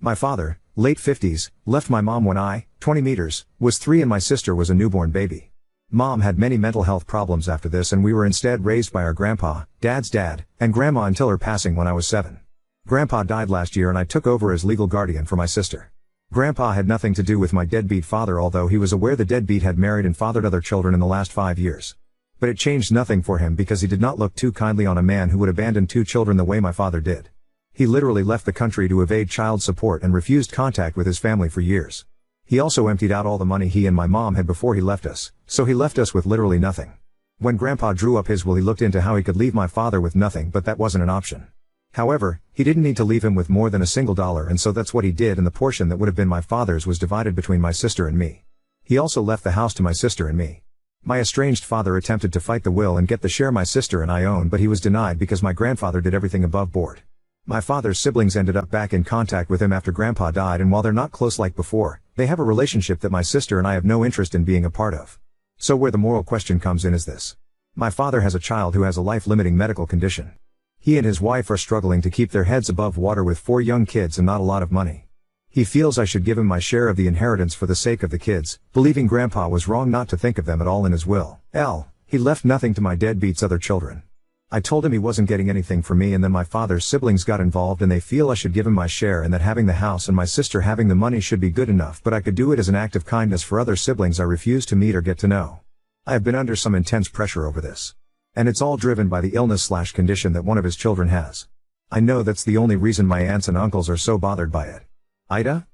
My father, late 50s, left my mom when I, 20 meters, was 3 and my sister was a newborn baby. Mom had many mental health problems after this and we were instead raised by our grandpa, dad's dad, and grandma until her passing when I was 7. Grandpa died last year and I took over as legal guardian for my sister. Grandpa had nothing to do with my deadbeat father, although he was aware the deadbeat had married and fathered other children in the last 5 years. But it changed nothing for him because he did not look too kindly on a man who would abandon 2 children the way my father did. He literally left the country to evade child support and refused contact with his family for years. He also emptied out all the money he and my mom had before he left us, so he left us with literally nothing. When Grandpa drew up his will, he looked into how he could leave my father with nothing, but that wasn't an option. However, he didn't need to leave him with more than a single dollar, and so that's what he did, and the portion that would have been my father's was divided between my sister and me. He also left the house to my sister and me. My estranged father attempted to fight the will and get the share my sister and I own, but he was denied because my grandfather did everything above board. My father's siblings ended up back in contact with him after Grandpa died, and while they're not close like before, they have a relationship that my sister and I have no interest in being a part of. So where the moral question comes in is this. My father has a child who has a life-limiting medical condition. He and his wife are struggling to keep their heads above water with 4 young kids and not a lot of money. He feels I should give him my share of the inheritance for the sake of the kids, believing Grandpa was wrong not to think of them at all in his will. He left nothing to my deadbeat's other children. I told him he wasn't getting anything from me, and then my father's siblings got involved and they feel I should give him my share, and that having the house and my sister having the money should be good enough, but I could do it as an act of kindness for other siblings I refuse to meet or get to know. I have been under some intense pressure over this. And it's all driven by the illness/condition that one of his children has. I know that's the only reason my aunts and uncles are so bothered by it. Ida?